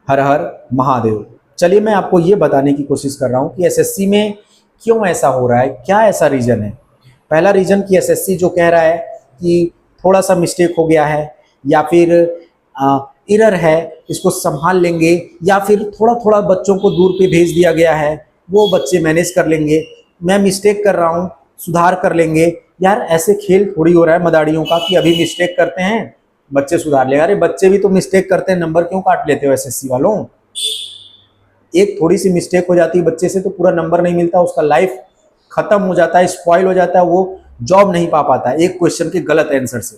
हर हर महादेव। चलिए मैं आपको ये बताने की कोशिश कर रहा हूँ कि एसएससी में क्यों ऐसा हो रहा है, क्या ऐसा रीज़न है। पहला रीज़न कि एसएससी जो कह रहा है कि थोड़ा सा मिस्टेक हो गया है या फिर एरर है, इसको संभाल लेंगे, या फिर थोड़ा थोड़ा बच्चों को दूर पे भेज दिया गया है, वो बच्चे मैनेज कर लेंगे, मैं मिस्टेक कर रहा हूँ सुधार कर लेंगे। यार ऐसे खेल थोड़ी हो रहा है मदारियों का कि अभी मिस्टेक करते हैं बच्चे सुधार लेगा। अरे बच्चे भी तो मिस्टेक करते हैं, नंबर क्यों काट लेते हो एसएससी वालों। एक थोड़ी सी मिस्टेक हो जाती है बच्चे से तो पूरा नंबर नहीं मिलता, उसका लाइफ खत्म हो जाता है, स्पॉइल हो जाता है, वो जॉब नहीं पा पाता है एक क्वेश्चन के गलत आंसर से।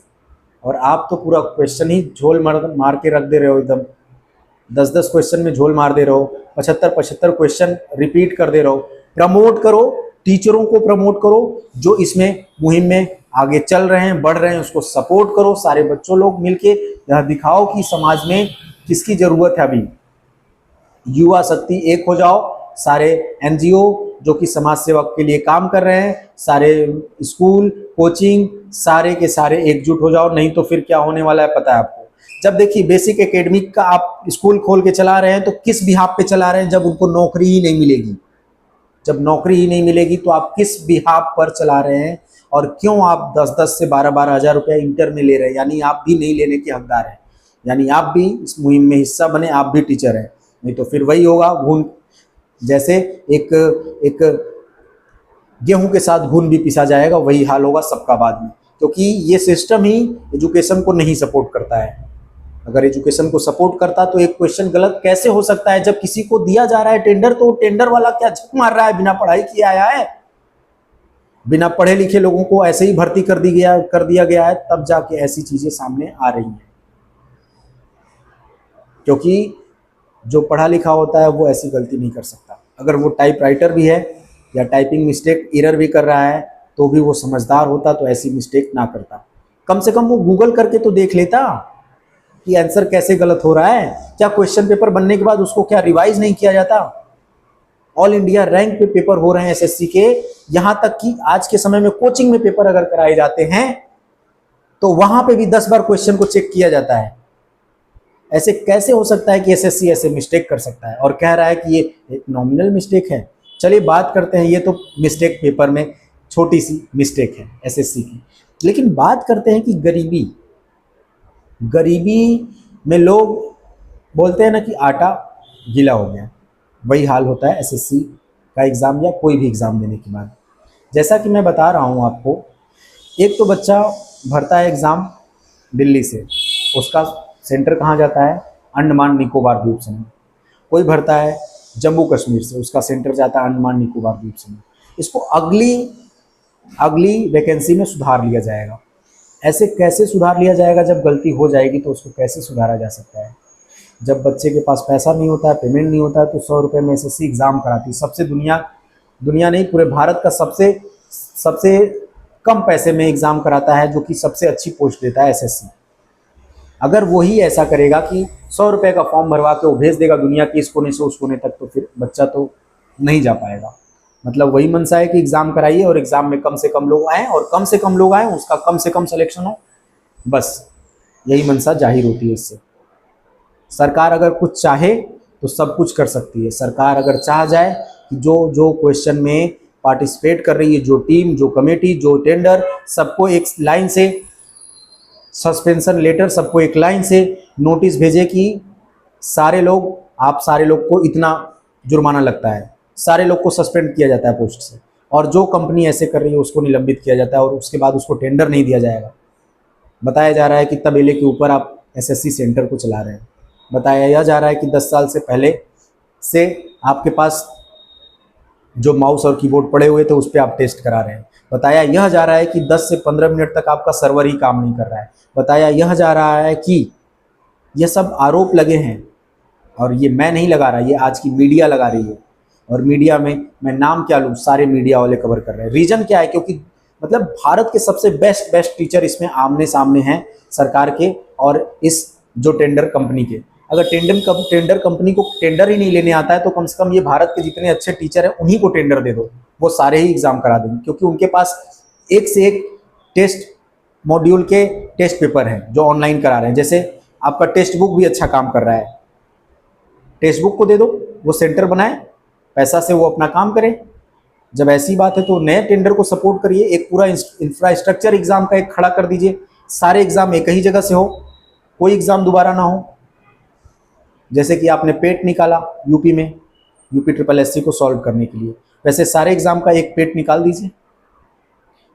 और आप तो पूरा क्वेश्चन ही झोल मार मार के रख दे रहे हो, एकदम 10-10 क्वेश्चन में झोल मार दे रहे हो, 75-75 क्वेश्चन रिपीट कर दे रहे हो। प्रमोट करो, टीचरों को प्रमोट करो जो इसमें मुहिम में आगे चल रहे हैं, बढ़ रहे हैं, उसको सपोर्ट करो। सारे बच्चों लोग मिलके यह दिखाओ कि समाज में किसकी जरूरत है। अभी युवा शक्ति एक हो जाओ, सारे एनजीओ जो कि समाज सेवक के लिए काम कर रहे हैं, सारे स्कूल कोचिंग सारे के सारे एकजुट हो जाओ। नहीं तो फिर क्या होने वाला है पता है आपको। जब देखिए बेसिक एकेडमिक का आप स्कूल खोल के चला रहे हैं तो किस बिहाफ पे चला रहे हैं, जब उनको नौकरी ही नहीं मिलेगी। जब नौकरी ही नहीं मिलेगी तो आप किस बिहाफ पर चला रहे हैं, और क्यों आप 10-10 से 12-12 हज़ार रुपया इंटर में ले रहे हैं। यानी आप भी नहीं लेने के हकदार हैं, यानी आप भी इस मुहिम में हिस्सा बने, आप भी टीचर हैं। नहीं तो फिर वही होगा, घून जैसे एक एक गेहूं के साथ घून भी पिसा जाएगा, वही हाल होगा सबका बाद में। क्योंकि ये सिस्टम ही एजुकेशन को नहीं सपोर्ट करता है। अगर एजुकेशन को सपोर्ट करता तो एक क्वेश्चन गलत कैसे हो सकता है। जब किसी को दिया जा रहा है टेंडर तो टेंडर वाला क्या झक मार रहा है, बिना पढ़ाई किए आया है, बिना पढ़े लिखे लोगों को ऐसे ही भर्ती कर दिया गया है, तब जाके ऐसी चीजें सामने आ रही हैं। क्योंकि जो पढ़ा लिखा होता है वो ऐसी गलती नहीं कर सकता। अगर वो टाइप राइटर भी है या टाइपिंग मिस्टेक एरर भी कर रहा है तो भी वो समझदार होता तो ऐसी मिस्टेक ना करता। कम से कम वो गूगल करके तो देख लेता कि आंसर कैसे गलत हो रहा है। क्या क्वेश्चन पेपर बनने के बाद उसको क्या रिवाइज नहीं किया जाता। ऑल इंडिया रैंक पे पेपर हो रहे हैं एसएससी के, यहां तक कि आज के समय में कोचिंग में पेपर अगर कराए जाते हैं तो वहां पे भी 10 बार क्वेश्चन को चेक किया जाता है। ऐसे कैसे हो सकता है कि एसएससी ऐसे मिस्टेक कर सकता है और कह रहा है कि ये एक नॉमिनल मिस्टेक है। चलिए बात करते हैं, ये तो मिस्टेक पेपर में छोटी सी मिस्टेक है एसएससी की। लेकिन बात करते हैं कि गरीबी में लोग बोलते हैं ना कि आटा गीला हो गया, वही हाल होता है एसएससी का एग्ज़ाम या कोई भी एग्ज़ाम देने के बाद। जैसा कि मैं बता रहा हूँ आपको, एक तो बच्चा भरता है एग्ज़ाम दिल्ली से, उसका सेंटर कहाँ जाता है, अंडमान निकोबार द्वीप समूह। कोई भरता है जम्मू कश्मीर से, उसका सेंटर जाता है अंडमान निकोबार द्वीप समूह। इसको अगली वैकेंसी में सुधार लिया जाएगा। ऐसे कैसे सुधार लिया जाएगा, जब गलती हो जाएगी तो उसको कैसे सुधारा जा सकता है। जब बच्चे के पास पैसा नहीं होता है, पेमेंट नहीं होता है, तो 100 रुपये में एसएससी एग्ज़ाम कराती है। सबसे दुनिया नहीं, पूरे भारत का सबसे कम पैसे में एग्ज़ाम कराता है, जो कि सबसे अच्छी पोस्ट देता है एसएससी। अगर वही ऐसा करेगा कि 100 रुपये का फॉर्म भरवा के वो भेज देगा दुनिया के इस कोने से उस कोने तक, तो फिर बच्चा तो नहीं जा पाएगा। मतलब वही मनसा है कि एग्ज़ाम कराइए और एग्ज़ाम में कम से कम लोग आएँ, और कम से कम लोग आएँ उसका कम से कम सिलेक्शन हो, बस यही मनसा जाहिर होती है इससे। सरकार अगर कुछ चाहे तो सब कुछ कर सकती है। सरकार अगर चाह जाए कि जो क्वेश्चन में पार्टिसिपेट कर रही है, जो टीम, जो कमेटी, जो टेंडर, सबको एक लाइन से सस्पेंशन लेटर, सबको एक लाइन से नोटिस भेजे कि आप सारे लोग को इतना जुर्माना लगता है, सारे लोग को सस्पेंड किया जाता है पोस्ट से, और जो कंपनी ऐसे कर रही है उसको निलंबित किया जाता है, और उसके बाद उसको टेंडर नहीं दिया जाएगा। बताया जा रहा है कि तबेले के ऊपर आप एसएससी सेंटर को चला रहे हैं। बताया यह जा रहा है कि 10 साल से पहले से आपके पास जो माउस और कीबोर्ड पड़े हुए थे उस पर आप टेस्ट करा रहे हैं। बताया यह जा रहा है कि 10 से 15 मिनट तक आपका सर्वर ही काम नहीं कर रहा है। बताया यह जा रहा है कि यह सब आरोप लगे हैं, और ये मैं नहीं लगा रहा, ये आज की मीडिया लगा रही है। और मीडिया में मैं नाम क्या लूँ, सारे मीडिया वाले कवर कर रहे हैं। रीज़न क्या है, क्योंकि मतलब भारत के सबसे बेस्ट टीचर इसमें आमने सामने हैं सरकार के और इस जो टेंडर कंपनी के। अगर टेंडर कंपनी को टेंडर ही नहीं लेने आता है तो कम से कम ये भारत के जितने अच्छे टीचर हैं उन्हीं को टेंडर दे दो, वो सारे ही एग्ज़ाम करा देंगे। क्योंकि उनके पास एक से एक टेस्ट मॉड्यूल के टेस्ट पेपर हैं जो ऑनलाइन करा रहे हैं। जैसे आपका टेक्स्ट बुक भी अच्छा काम कर रहा है, टेक्स्ट बुक को दे दो, वो सेंटर बनाए, पैसा से वो अपना काम करे। जब ऐसी बात है तो नए टेंडर को सपोर्ट करिए, एक पूरा इंफ्रास्ट्रक्चर एग्जाम का एक खड़ा कर दीजिए, सारे एग्जाम एक ही जगह से हो, कोई एग्जाम दोबारा ना हो। जैसे कि आपने पेट निकाला यूपी में, यूपी ट्रिपल एससी को सॉल्व करने के लिए, वैसे सारे एग्जाम का एक पेट निकाल दीजिए,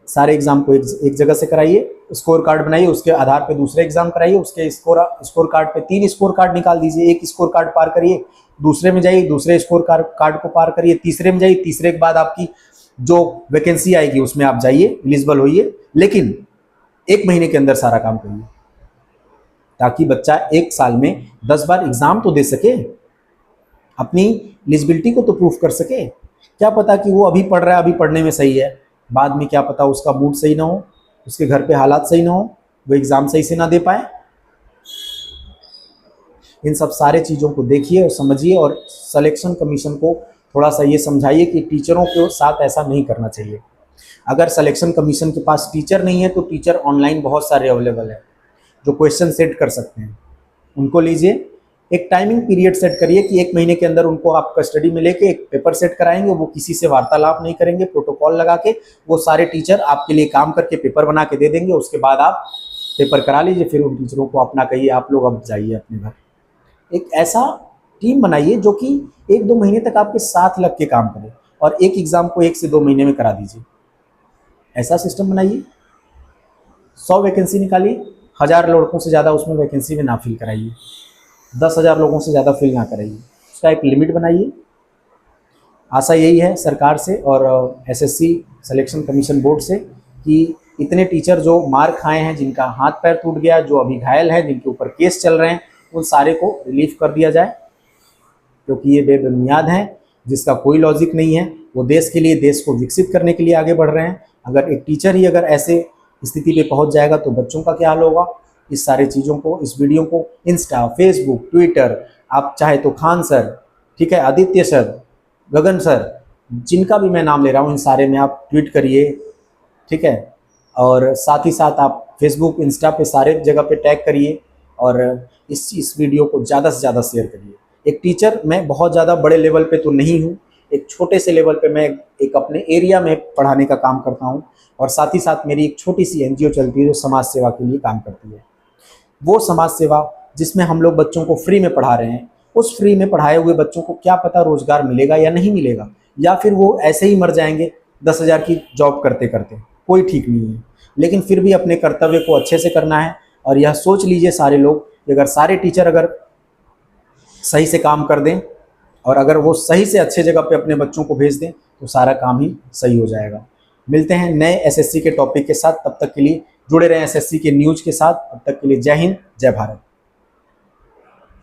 सारे एग्जाम को एक जगह से कराइए, स्कोर कार्ड बनाइए, उसके आधार पे दूसरे एग्जाम कराइए, उसके स्कोर कार्ड पे 3 स्कोर कार्ड निकाल दीजिए, एक स्कोर कार्ड पार करिए, दूसरे में जाइए, दूसरे स्कोर कार्ड को पार करिए, तीसरे में जाइए, तीसरे के बाद आपकी जो वैकेंसी आएगी उसमें आप जाइए, एलिजिबल होइए, लेकिन 1 महीने के अंदर सारा काम करिए, ताकि बच्चा 1 साल में 10 बार एग्जाम तो दे सके, अपनी एलिजिबिलिटी को तो प्रूफ कर सके। क्या पता कि वो अभी पढ़ रहा है, अभी पढ़ने में सही है, बाद में क्या पता उसका मूड सही ना हो, उसके घर पे हालात सही ना हो, वो एग्ज़ाम सही से ना दे पाए। इन सब सारे चीज़ों को देखिए और समझिए, और सिलेक्शन कमीशन को थोड़ा सा ये समझाइए कि टीचरों के साथ ऐसा नहीं करना चाहिए। अगर सिलेक्शन कमीशन के पास टीचर नहीं है तो टीचर ऑनलाइन बहुत सारे अवेलेबल है जो क्वेश्चन सेट कर सकते हैं, उनको लीजिए। एक टाइमिंग पीरियड सेट करिए कि 1 महीने के अंदर उनको आप कस्टडी में लेके एक पेपर सेट कराएंगे, वो किसी से वार्तालाप नहीं करेंगे, प्रोटोकॉल लगा के वो सारे टीचर आपके लिए काम करके पेपर बना के दे देंगे, उसके बाद आप पेपर करा लीजिए, फिर उन टीचरों को अपना कहिए आप लोग अब जाइए अपने घर। एक ऐसा टीम बनाइए जो कि 1-2 महीने तक आपके साथ लग के काम करे, और एक एग्ज़ाम को 1 से 2 महीने में करा दीजिए, ऐसा सिस्टम बनाइए। 100 वैकेंसी निकालिए, 1000 लड़कों से ज़्यादा उसमें वैकेंसी में ना फिल कराइए, 10,000 लोगों से ज़्यादा फिल ना कराइए, उसका एक लिमिट बनाइए। आशा यही है सरकार से और एसएससी सिलेक्शन कमीशन बोर्ड से कि इतने टीचर जो मार खाए हैं, जिनका हाथ पैर टूट गया, जो अभी घायल हैं, जिनके ऊपर केस चल रहे हैं, उन सारे को रिलीफ कर दिया जाए, क्योंकि ये बेबुनियाद हैं, जिसका कोई लॉजिक नहीं है। वो देश के लिए, देश को विकसित करने के लिए आगे बढ़ रहे हैं। अगर एक टीचर ही अगर ऐसे स्थिति पे पहुंच जाएगा तो बच्चों का क्या हाल होगा। इस सारे चीज़ों को, इस वीडियो को इंस्टा, फेसबुक, ट्विटर, आप चाहे तो खान सर, ठीक है, आदित्य सर, गगन सर, जिनका भी मैं नाम ले रहा हूँ, इन सारे में आप ट्वीट करिए, ठीक है, और साथ ही साथ आप फेसबुक, इंस्टा पे सारे जगह पे टैग करिए, और इस वीडियो को ज़्यादा से ज़्यादा शेयर करिए। एक टीचर, मैं बहुत ज़्यादा बड़े लेवल पे तो नहीं हूँ, एक छोटे से लेवल पे मैं एक अपने एरिया में पढ़ाने का काम करता हूँ, और साथ ही साथ मेरी एक छोटी सी एनजीओ चलती है जो समाज सेवा के लिए काम करती है। वो समाज सेवा जिसमें हम लोग बच्चों को फ्री में पढ़ा रहे हैं, उस फ्री में पढ़ाए हुए बच्चों को क्या पता रोज़गार मिलेगा या नहीं मिलेगा, या फिर वो ऐसे ही मर जाएंगे 10,000 की जॉब करते करते, कोई ठीक नहीं है। लेकिन फिर भी अपने कर्तव्य को अच्छे से करना है। और यह सोच लीजिए सारे लोग कि अगर सारे टीचर अगर सही से काम कर दें, और अगर वो सही से अच्छे जगह पे अपने बच्चों को भेज दें, तो सारा काम ही सही हो जाएगा। मिलते हैं नए एसएससी के टॉपिक के साथ, तब तक के लिए जुड़े रहें एसएससी के न्यूज़ के साथ। तब तक के लिए जय हिंद, जय भारत।